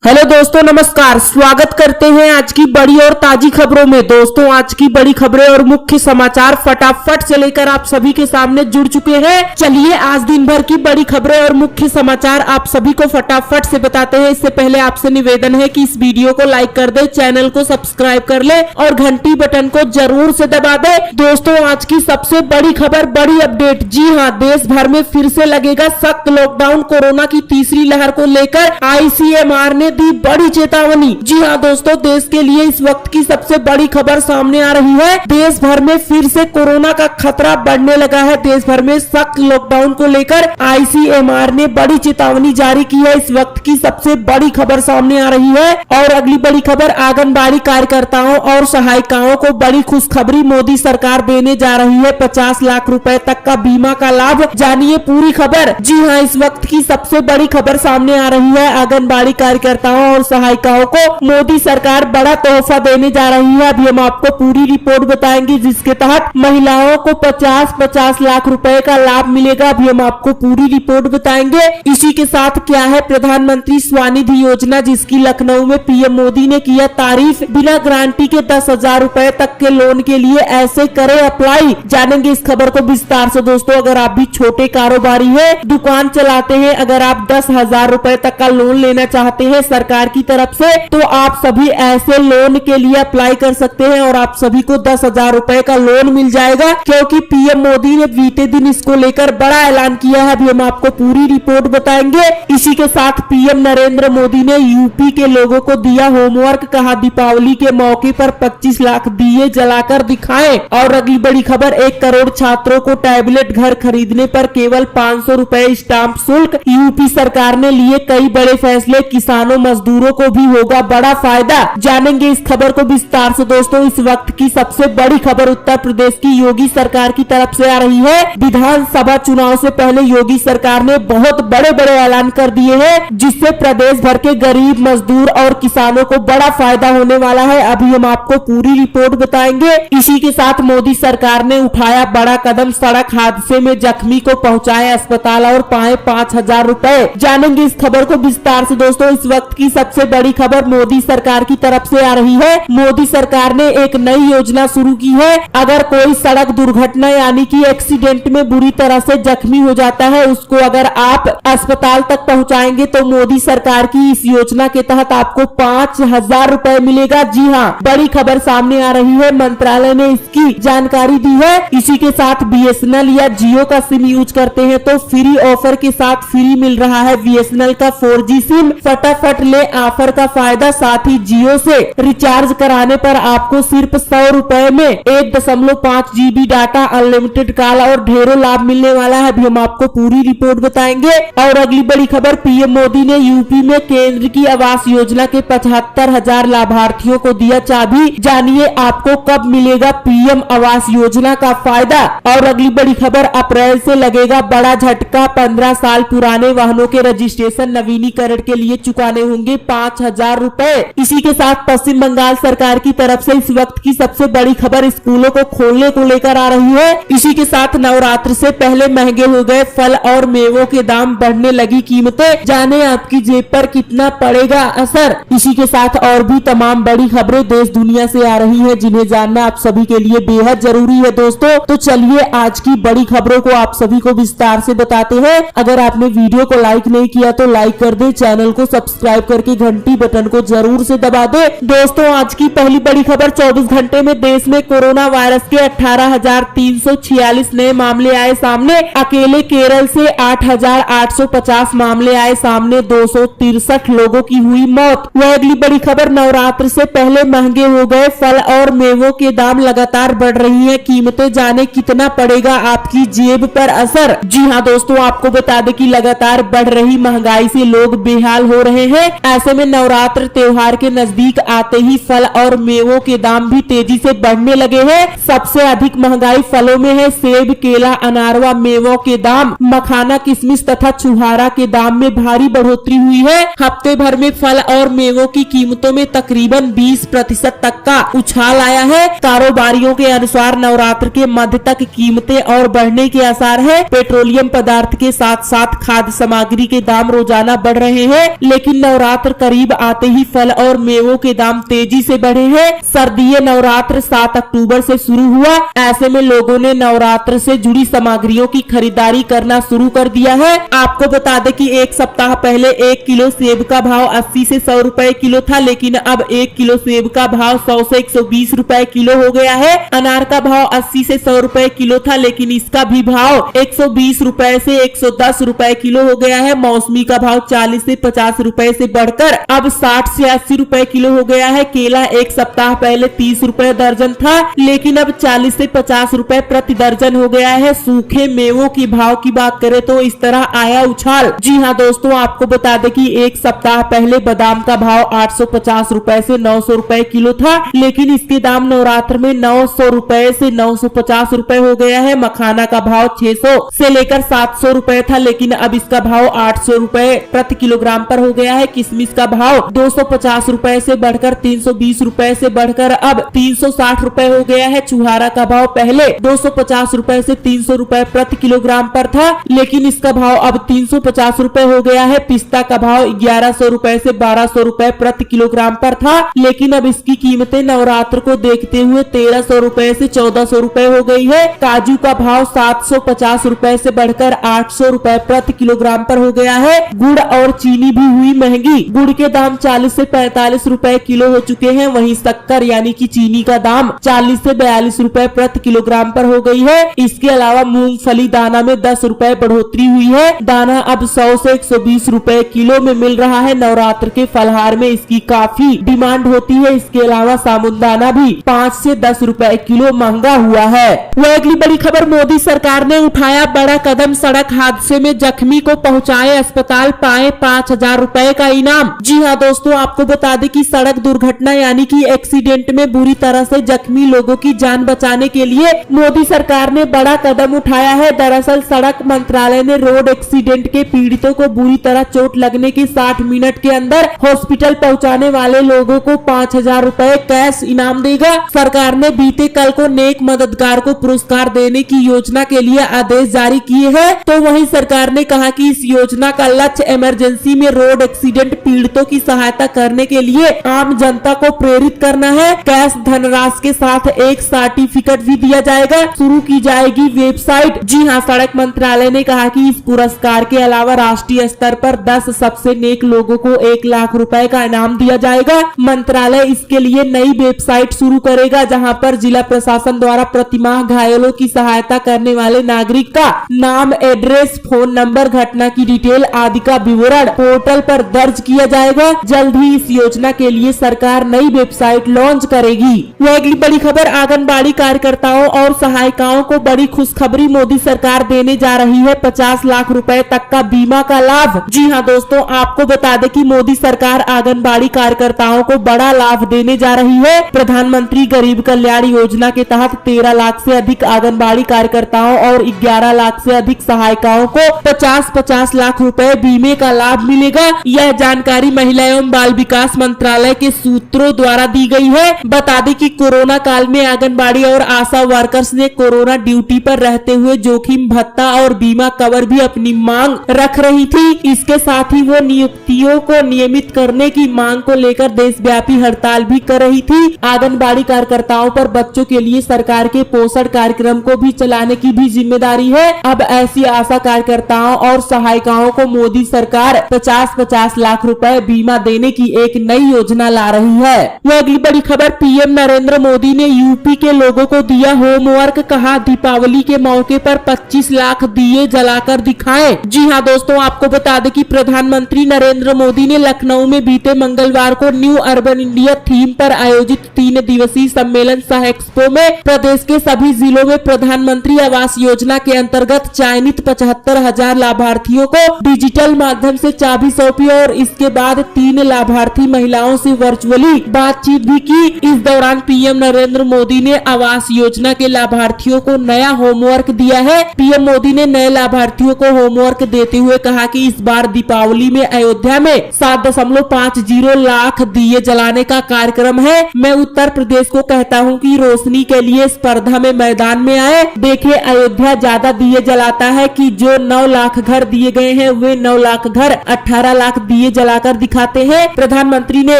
Hello दोस्तों, नमस्कार। स्वागत करते हैं आज की बड़ी और ताजी खबरों में। दोस्तों, आज की बड़ी खबरें और मुख्य समाचार फटाफट से लेकर आप सभी के सामने जुड़ चुके हैं। चलिए आज दिन भर की बड़ी खबरें और मुख्य समाचार आप सभी को फटाफट से बताते हैं। इससे पहले आपसे निवेदन है कि इस वीडियो को लाइक कर दे, चैनल को सब्सक्राइब कर ले और घंटी बटन को जरूर से दबा दे। दोस्तों, आज की सबसे बड़ी खबर, बड़ी अपडेट। जी हाँ, देश भर में फिर से लगेगा सख्त लॉकडाउन। कोरोना की तीसरी लहर को लेकर ICMR ने दी बड़ी चेतावनी। जी हाँ दोस्तों, देश के लिए इस वक्त की सबसे बड़ी खबर सामने आ रही है। देश भर में फिर से कोरोना का खतरा बढ़ने लगा है। देश भर में सख्त लॉकडाउन को लेकर ICMR ने बड़ी चेतावनी जारी की है। इस वक्त की सबसे बड़ी खबर सामने आ रही है। और अगली बड़ी खबर, आंगनबाड़ी कार्यकर्ताओं और सहायिकाओं को बड़ी खुशखबरी मोदी सरकार देने जा रही है। 50 लाख रुपए तक का बीमा का लाभ। जानिए पूरी खबर। जी हाँ, इस वक्त की सबसे बड़ी खबर सामने आ रही है। आंगनबाड़ी कार्यकर्ताओं और सहायिकाओं को मोदी सरकार बड़ा तोहफा देने जा रही है। अभी हम आपको पूरी रिपोर्ट बताएंगे, जिसके तहत महिलाओं को 50-50 लाख रुपए का लाभ मिलेगा। अभी हम आपको पूरी रिपोर्ट बताएंगे। इसी के साथ क्या है प्रधानमंत्री स्वनिधि योजना, जिसकी लखनऊ में PM मोदी ने किया तारीफ। बिना गारंटी के 10,000 रुपए तक के लोन के लिए ऐसे करें अप्लाई। जानेंगे इस खबर को विस्तार से। दोस्तों, अगर आप भी छोटे कारोबारी है, दुकान चलाते हैं, अगर आप 10,000 रुपए तक का लोन लेना चाहते हैं सरकार की तरफ से, तो आप सभी ऐसे लोन के लिए अप्लाई कर सकते हैं और आप सभी को 10,000 रुपए का लोन मिल जाएगा, क्योंकि PM मोदी ने बीते दिन इसको लेकर बड़ा ऐलान किया है। अभी हम आपको पूरी रिपोर्ट बताएंगे। इसी के साथ PM नरेंद्र मोदी ने UP के लोगों को दिया होमवर्क। कहा दीपावली के मौके पर 25 लाख दिए जलाकर दिखाएं। और अगली बड़ी खबर, 1 करोड़ छात्रों को टैबलेट, घर खरीदने पर केवल 500 रुपए स्टाम्प शुल्क। UP सरकार ने लिए कई बड़े फैसले, किसानों मजदूरों को भी होगा बड़ा फायदा। जानेंगे इस खबर को विस्तार से। दोस्तों, इस वक्त की सबसे बड़ी खबर उत्तर प्रदेश की योगी सरकार की तरफ से आ रही है। विधानसभा चुनाव से पहले योगी सरकार ने बहुत बड़े बड़े ऐलान कर दिए हैं, जिससे प्रदेश भर के गरीब, मजदूर और किसानों को बड़ा फायदा होने वाला है। अभी हम आपको पूरी रिपोर्ट बताएंगे। इसी के साथ मोदी सरकार ने उठाया बड़ा कदम, सड़क हादसे में जख्मी को पहुंचाए अस्पताल और पाए 5,000 रुपए। जानेंगे इस खबर को विस्तार से। दोस्तों, इस वक्त की सबसे बड़ी खबर मोदी सरकार की तरफ से आ रही है। मोदी सरकार ने एक नई योजना शुरू की है। अगर कोई सड़क दुर्घटना यानी कि एक्सीडेंट में बुरी तरह से जख्मी हो जाता है, उसको अगर आप अस्पताल तक पहुंचाएंगे, तो मोदी सरकार की इस योजना के तहत आपको 5,000 रुपए मिलेगा। जी हाँ, बड़ी खबर सामने आ रही है। मंत्रालय ने इसकी जानकारी दी है। इसी के साथ BSNL या जियो का सिम यूज करते हैं तो फ्री ऑफर के साथ फ्री मिल रहा है BSNL का 4G सिम। फटाफट ले ऑफर का फायदा। साथ ही जियो से रिचार्ज कराने पर आपको सिर्फ 100 रुपए में 1.5 GB डाटा, अनलिमिटेड कॉल और ढेरों लाभ मिलने वाला है। अभी हम आपको पूरी रिपोर्ट बताएंगे। और अगली बड़ी खबर, PM मोदी ने UP में केंद्र की आवास योजना के 75,000 लाभार्थियों को दिया चाबी। जानिए आपको कब मिलेगा PM आवास योजना का फायदा। और अगली बड़ी खबर, अप्रैल से लगेगा बड़ा झटका। 15 साल पुराने वाहनों के रजिस्ट्रेशन नवीनीकरण के लिए चुकाने होंगे 5,000 रुपए। इसी के साथ पश्चिम बंगाल सरकार की तरफ से इस वक्त की सबसे बड़ी खबर, स्कूलों को खोलने को लेकर आ रही है। इसी के साथ नवरात्र से पहले महंगे हो गए फल और मेवों के दाम, बढ़ने लगी कीमतें। जाने आपकी जेब पर कितना पड़ेगा असर। इसी के साथ और भी तमाम बड़ी खबरें देश दुनिया से आ रही है, जिन्हें जानना आप सभी के लिए बेहद जरूरी है। दोस्तों, तो चलिए आज की बड़ी खबरों को आप सभी को विस्तार से बताते हैं। अगर आपने वीडियो को लाइक नहीं किया तो लाइक कर दे, चैनल को सब्सक्राइब करके घंटी बटन को जरूर से दबा दे। दोस्तों, आज की पहली बड़ी खबर, 24 घंटे में देश में कोरोना वायरस के 18,346 नए मामले आए सामने। अकेले केरल से 8,850 मामले आए सामने। 263 लोगों की हुई मौत। वह अगली बड़ी खबर, नवरात्र से पहले महंगे हो गए फल और मेवों के दाम, लगातार बढ़ रही है कीमतें। जाने कितना पड़ेगा आपकी जेब पर असर। जी हाँ दोस्तों, आपको बता दें कि लगातार बढ़ रही महंगाई से लोग बेहाल हो रहे हैं। ऐसे में नवरात्र त्योहार के नजदीक आते ही फल और मेवों के दाम भी तेजी से बढ़ने लगे हैं। सबसे अधिक महंगाई फलों में है। सेब, केला, अनारवा मेवों के दाम, मखाना, किशमिश तथा छुहारा के दाम में भारी बढ़ोतरी हुई है। हफ्ते भर में फल और मेवों की कीमतों में तकरीबन 20% तक का उछाल आया है। कारोबारियों के अनुसार नवरात्र के मध्य तक कीमतें और बढ़ने के आसार है। पेट्रोलियम पदार्थ के साथ साथ खाद्य सामग्री के दाम रोजाना बढ़ रहे हैं, लेकिन नवरात्र करीब आते ही फल और मेवों के दाम तेजी से बढ़े हैं। सर्दीय नवरात्र 7 अक्टूबर से शुरू हुआ। ऐसे में लोगों ने नवरात्र से जुड़ी सामग्रियों की खरीदारी करना शुरू कर दिया है। आपको बता दें कि एक सप्ताह पहले 1 किलो सेब का भाव 80 से 100 रुपए किलो था, लेकिन अब 1 किलो सेब का भाव 100 से 120 रुपए किलो हो गया है। अनार का भाव 80 से 100 रुपए किलो था, लेकिन इसका भी भाव 120 रुपए से 110 रुपए किलो हो गया है। मौसमी का भाव 40 से 50 रुपए से बढ़कर अब 60 से 80 रुपए किलो हो गया है। केला एक सप्ताह पहले 30 रुपए दर्जन था, लेकिन अब 40 से 50 रुपए प्रति दर्जन हो गया है। सूखे मेवों की भाव की बात करें तो इस तरह आया उछाल। जी हाँ दोस्तों, आपको बता दें कि एक सप्ताह पहले बादाम का भाव 850 रुपए से 900 रुपए किलो था, लेकिन इसके दाम नवरात्र में 900 रुपए से 950 रुपए हो गया है। मखाना का भाव 600 से लेकर 700 रुपए था, लेकिन अब इसका भाव 800 रुपए प्रति किलोग्राम पर हो गया है। किशमिश का भाव 250 रुपए से बढ़कर 320 रुपए से बढ़कर अब 360 रुपए हो गया है। चुहारा का भाव पहले 250 रुपए से 300 रुपए प्रति किलोग्राम पर था, लेकिन इसका भाव अब 350 रुपए हो गया है। पिस्ता का भाव 1100 रुपए से 1200 रुपए प्रति किलोग्राम पर था, लेकिन अब इसकी कीमतें नवरात्र को देखते हुए 1300 रुपए से 1400 रुपए हो गई है। काजू का भाव 750 रुपए से बढ़कर 800 रुपए प्रति किलोग्राम पर हो गया है। गुड़ और चीनी भी हुई महंगी। गुड़ के दाम 40 से 45 रुपए किलो हो चुके हैं, वहीं शक्कर यानी कि चीनी का दाम 40 से 42 रुपए प्रति किलोग्राम पर हो गई है। इसके अलावा मूंगफली दाना में 10 रुपए बढ़ोतरी हुई है। दाना अब 100 से 120 रुपए किलो में मिल रहा है। नवरात्र के फलहार में इसकी काफी डिमांड होती है। इसके अलावा साबुदाना भी 5 से 10 रुपए किलो महंगा हुआ है। वह अगली बड़ी खबर, मोदी सरकार ने उठाया बड़ा कदम, सड़क हादसे में जख्मी को पहुंचाए अस्पताल, पाए 5000 रुपए का इनाम। जी हाँ दोस्तों, आपको बता दें कि सड़क दुर्घटना यानी कि एक्सीडेंट में बुरी तरह से जख्मी लोगों की जान बचाने के लिए मोदी सरकार ने बड़ा कदम उठाया है। दरअसल सड़क मंत्रालय ने रोड एक्सीडेंट के पीड़ितों को बुरी तरह चोट लगने के 60 मिनट के अंदर हॉस्पिटल पहुंचाने वाले लोगों को 5000 रुपए कैश इनाम देगा। सरकार ने बीते कल को नेक मददगार को पुरस्कार देने की योजना के लिए आदेश जारी किए हैं। तो वहीं सरकार ने कहा कि इस योजना का लक्ष्य इमरजेंसी में रोड एक्सीडेंट पीड़ितों की सहायता करने के लिए आम जनता को प्रेरित करना है। कैश धनराशि के साथ एक सर्टिफिकेट भी दिया जाएगा। शुरू की जाएगी वेबसाइट। जी हाँ, सड़क मंत्रालय ने कहा कि इस पुरस्कार के अलावा राष्ट्रीय स्तर पर 10 सबसे नेक लोगों को 1 लाख रुपए का इनाम दिया जाएगा। मंत्रालय इसके लिए नई वेबसाइट शुरू करेगा, जहां पर जिला प्रशासन द्वारा प्रतिमाह घायलों की सहायता करने वाले नागरिक का नाम, एड्रेस, फोन नंबर, घटना की डिटेल आदि का विवरण पोर्टल पर दर्ज किया जाएगा। जल्द ही इस योजना के लिए सरकार नई वेबसाइट लॉन्च करेगी। वह अगली बड़ी खबर, आंगनबाड़ी कार्यकर्ताओं और सहायिकाओं को बड़ी खुशखबरी, मोदी सरकार देने जा रही है 50 लाख रुपए तक का बीमा का लाभ। जी हाँ दोस्तों, आपको बता दें कि मोदी सरकार आंगनबाड़ी कार्यकर्ताओं को बड़ा लाभ देने जा रही है। प्रधानमंत्री गरीब कल्याण योजना के तहत 13 लाख से अधिक आंगनबाड़ी कार्यकर्ताओं और 11 लाख से अधिक सहायिकाओं को 50-50 लाख रुपए बीमे का लाभ मिलेगा। यह जानकारी महिला एवं बाल विकास मंत्रालय के सूत्रों द्वारा दी गई है। बता दें कि कोरोना काल में आंगनबाड़ी और आशा वर्कर्स ने कोरोना ड्यूटी पर रहते हुए जोखिम भत्ता और बीमा कवर भी अपनी मांग रख रही थी। इसके साथ ही वो नियुक्तियों को नियमित करने की मांग को लेकर देशव्यापी हड़ताल भी कर रही थी। आंगनबाड़ी कार्यकर्ताओं पर बच्चों के लिए सरकार के पोषण कार्यक्रम को भी चलाने की भी जिम्मेदारी है। अब ऐसी आशा कार्यकर्ताओं और सहायिकाओं को मोदी सरकार 50-50 लाख रुपए बीमा देने की एक नई योजना ला रही है। वह अगली बड़ी खबर, पीएम नरेंद्र मोदी ने यूपी के लोगों को दिया होमवर्क, कहा दीपावली के मौके पर 25 लाख दिए जलाकर दिखाएं। जी हाँ दोस्तों, आपको बता दें कि प्रधानमंत्री नरेंद्र मोदी ने लखनऊ में बीते मंगलवार को न्यू अर्बन इंडिया थीम पर आयोजित 3 दिवसीय सम्मेलन सह एक्सपो में प्रदेश के सभी जिलों में प्रधानमंत्री आवास योजना के अंतर्गत चयनित 75,000 लाभार्थियों को डिजिटल माध्यम से चाबी सौंपी और इसके बाद 3 लाभार्थी महिलाओं से वर्चुअली बातचीत भी की। इस दौरान पीएम नरेंद्र मोदी ने आवास योजना के लाभार्थियों को नया होमवर्क दिया है। पीएम मोदी ने नए लाभार्थियों को होमवर्क देते हुए कहा कि इस बार दीपावली में अयोध्या में 7.50 लाख दिए जलाने का कार्यक्रम है। मैं उत्तर प्रदेश को कहता हूं कि रोशनी के लिए स्पर्धा में मैदान में आए। देखें, अयोध्या ज्यादा दिए जलाता है कि जो 9 लाख घर दिए गए हैं वे 9 लाख घर 18 लाख दिए दिए जलाकर दिखाते हैं। प्रधानमंत्री ने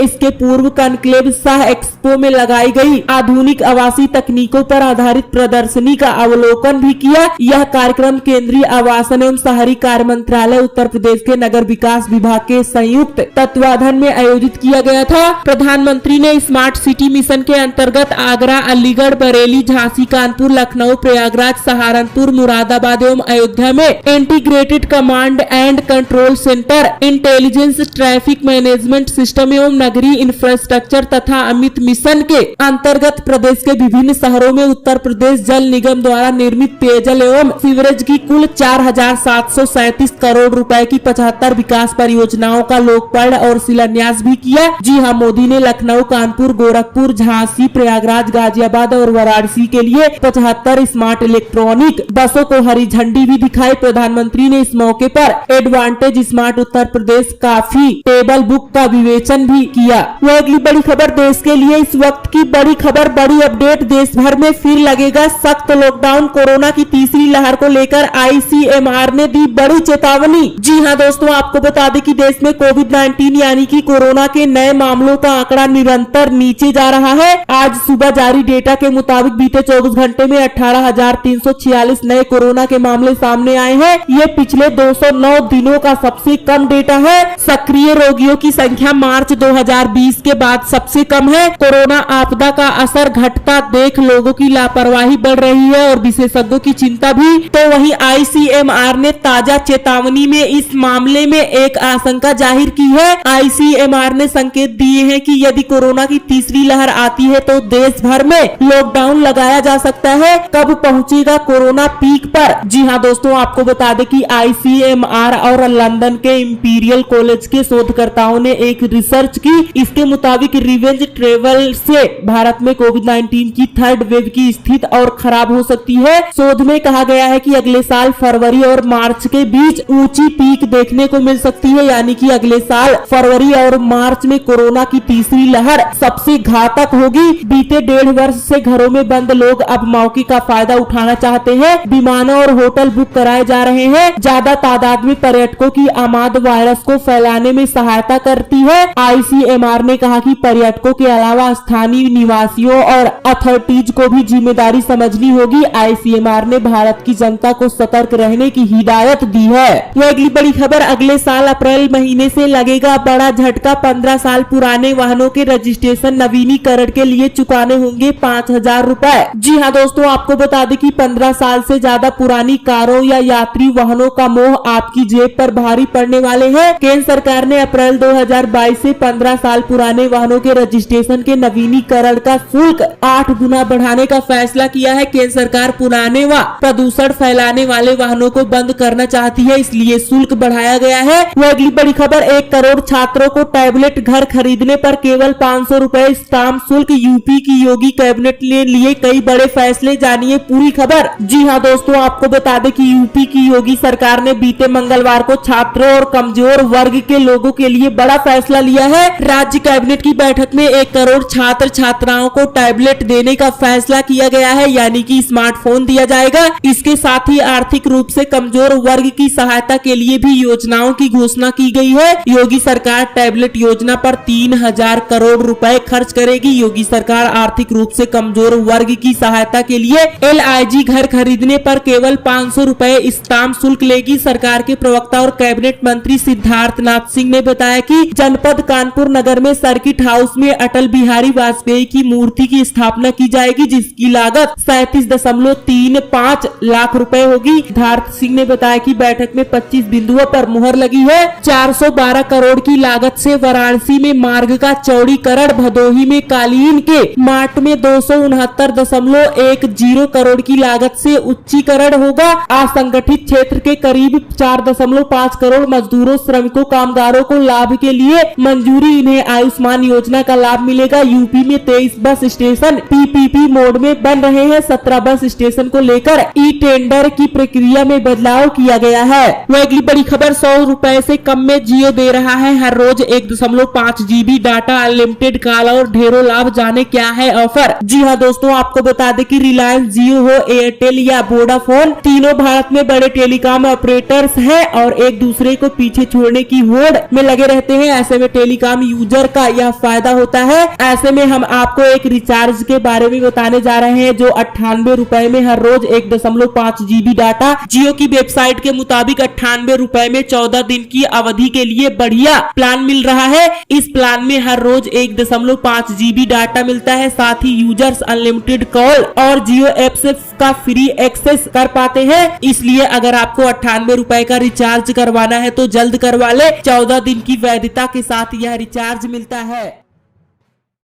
इसके पूर्व कॉन्क्लेव सह एक्सपो में लगाई गई आधुनिक आवासीय तकनीकों पर आधारित प्रदर्शनी का अवलोकन भी किया। यह कार्यक्रम केंद्रीय आवासन एवं शहरी कार्य मंत्रालय उत्तर प्रदेश के नगर विकास विभाग के संयुक्त तत्वाधान में आयोजित किया गया था। प्रधानमंत्री ने स्मार्ट सिटी मिशन के अंतर्गत आगरा, अलीगढ़, बरेली, झांसी, कानपुर, लखनऊ, प्रयागराज, सहारनपुर, मुरादाबाद एवं अयोध्या में integrated command and control centre, intelligence traffic management system एवं नगरीय इंफ्रास्ट्रक्चर तथा अमित मिशन के अंतर्गत प्रदेश के विभिन्न शहरों में उत्तर प्रदेश जल निगम द्वारा निर्मित पेयजल एवं सीवरेज की कुल 4,737 करोड़ रुपए की 75 विकास परियोजनाओं का लोकार्पण और शिलान्यास भी किया। जी हां, मोदी ने लखनऊ, कानपुर, गोरखपुर, झांसी, प्रयागराज, गाजियाबाद और वाराणसी के लिए 75 स्मार्ट इलेक्ट्रॉनिक बसों को हरी झंडी भी दिखाई। प्रधानमंत्री ने इस मौके पर एडवांटेज स्मार्ट उत्तर प्रदेश काफी टेबल बुक का विवेचन भी किया। वह अगली बड़ी खबर देश के लिए इस वक्त की बड़ी खबर, बड़ी अपडेट। देश भर में फिर लगेगा सख्त लॉकडाउन। कोरोना की तीसरी लहर को लेकर ICMR ने दी बड़ी चेतावनी। जी हां दोस्तों, आपको बता दें कि देश में कोविड-19 यानी कि कोरोना के नए मामलों का आंकड़ा निरंतर नीचे जा रहा है। आज सुबह जारी डेटा के मुताबिक बीते 24 घंटे में 18,346 नए कोरोना के मामले सामने आए हैं। ये पिछले 209 दिनों का सबसे कम डेटा है। सक्रिय रोगियों की संख्या मार्च 2020 के बाद सबसे कम है। कोरोना आपदा का असर घटता देख लोगों की लापरवाही बढ़ रही है और विशेषज्ञों की चिंता भी। तो वहीं ICMR ने ताजा चेतावनी में इस मामले में एक आशंका जाहिर की है। ICMR ने संकेत दिए हैं कि यदि कोरोना की तीसरी लहर आती है तो देश भर में लॉकडाउन लगाया जा सकता है। कब पहुंचेगा कोरोना पीक पर? जी हां दोस्तों, आपको बता दें कि ICMR और लंदन के इंपीरियल कॉलेज के शोधकर्ताओं ने एक रिसर्च की। इसके मुताबिक रिवेंज ट्रेवल से भारत में कोविड-19 की थर्ड वेव की स्थिति और खराब हो सकती है। शोध में कहा गया है कि अगले साल फरवरी और मार्च के बीच ऊंची पीक देखने को मिल सकती है, यानी कि अगले साल फरवरी और मार्च में कोरोना की तीसरी लहर सबसे घातक होगी। बीते 1.5 वर्ष से घरों में बंद लोग अब मौके का फायदा उठाना चाहते हैं। विमानों और होटल बुक कराए जा रहे हैं। ज्यादा तादाद में पर्यटकों की आमद वायरस को फैलाने में सहायता करती है। ICMR ने कहा कि पर्यटकों के अलावा स्थानीय निवासियों और अथॉरिटीज को भी जिम्मेदारी समझनी होगी। ICMR ने भारत की जनता को सतर्क रहने की हिदायत दी है। यह अगली बड़ी खबर, अगले साल अप्रैल महीने से लगेगा बड़ा झटका। 15 साल पुराने वाहनों के रजिस्ट्रेशन नवीनीकरण के लिए चुकाने होंगे 5,000 रुपए। जी हाँ दोस्तों, आपको बता दें कि 15 साल से ज्यादा पुरानी कारों या यात्री वाहनों का मोह आपकी जेब पर भारी पड़ने वाले हैं। केंद्र सरकार ने अप्रैल 2022 से 15 साल पुराने वाहनों के रजिस्ट्रेशन के नवीनीकरण का शुल्क 8 गुना बढ़ाने का फैसला किया है। केंद्र सरकार पुराने व प्रदूषण फैलाने वाले वाहनों को बंद करना चाहती है, इसलिए शुल्क बढ़ाया गया है। वह अगली बड़ी खबर, 1 करोड़ छात्रों को टैबलेट घर खरीदने पर केवल 500 रुपए स्टाम्प शुल्क। यूपी की योगी कैबिनेट ने लिए कई बड़े फैसले, जानिए पूरी खबर। जी हाँ दोस्तों, आपको बता दें कि यूपी की योगी सरकार ने बीते मंगलवार को छात्रों और कमजोर वर्ग के लोगों के लिए बड़ा फैसला लिया है। राज्य कैबिनेट की बैठक में 1 करोड़ छात्र छात्राओं को टैबलेट देने का फैसला किया गया है, यानी कि स्मार्टफोन दिया जाएगा। इसके साथ ही आर्थिक रूप से कमजोर वर्ग की सहायता के लिए भी योजनाओं की घोषणा की गई है। योगी सरकार टैबलेट योजना पर 3,000 करोड़ रुपए खर्च करेगी। योगी सरकार आर्थिक रूप से कमजोर वर्ग की सहायता के लिए LIG घर खरीदने पर केवल 500 रुपए स्टाम्प शुल्क लेगी। सरकार के प्रवक्ता और कैबिनेट मंत्री सिद्धार्थनाथ सिंह ने बताया कि जनपद कानपुर नगर में सर्किट हाउस में अटल बिहारी वाजपेयी की मूर्ति की स्थापना की जाएगी, जिसकी लागत 37.35 लाख रुपए होगी। सिद्धार्थ सिंह ने बताया कि बैठक में 25 बिंदुओं पर मुहर लगी है। 412 करोड़ की लागत से वाराणसी में मार्ग का चौड़ीकरण, भदोही में कालीन के मार्ट में 269.10 करोड़ की लागत से उच्चीकरण होगा। असंगठित क्षेत्र के करीब 4.5 करोड़ मजदूरों, श्रमिकों, कामगारों को लाभ के लिए मंजूरी। इन्हें आयुष्मान योजना का लाभ मिलेगा। यूपी में 23 बस स्टेशन PPP मोड में बन रहे हैं। 17 बस स्टेशन को लेकर टेंडर की प्रक्रिया में बदलाव किया गया है। वह अगली बड़ी खबर, 100 रुपए से कम में जियो दे रहा है हर रोज 1.5 GB डाटा, अनलिमिटेड कॉल और ढेरों लाभ। जाने क्या है ऑफर। जी हाँ दोस्तों, आपको बता दें कि रिलायंस जियो हो, एयरटेल या वोडाफोन, तीनों भारत में बड़े टेलीकॉम ऑपरेटर्स हैं और एक दूसरे को पीछे छोड़ने की मोड में लगे रहते हैं, ऐसे में टेलीकॉम यूजर का यह फायदा होता है। ऐसे में हम आपको एक रिचार्ज के बारे में बताने जा रहे हैं जो 98 रुपए में हर रोज 1.5 GB डाटा। जियो की वेबसाइट के मुताबिक 98 रुपए में 14 दिन की अवधि के लिए बढ़िया प्लान मिल रहा है। इस प्लान में हर रोज 1.5 GB डाटा मिलता है, साथ ही यूजर्स अनलिमिटेड कॉल और जियो ऐप से का फ्री एक्सेस कर पाते हैं। इसलिए अगर आपको 98 रुपए का रिचार्ज करवाना है तो जल्द करवा ले, 14 दिन की वैधता के साथ यह रिचार्ज मिलता है।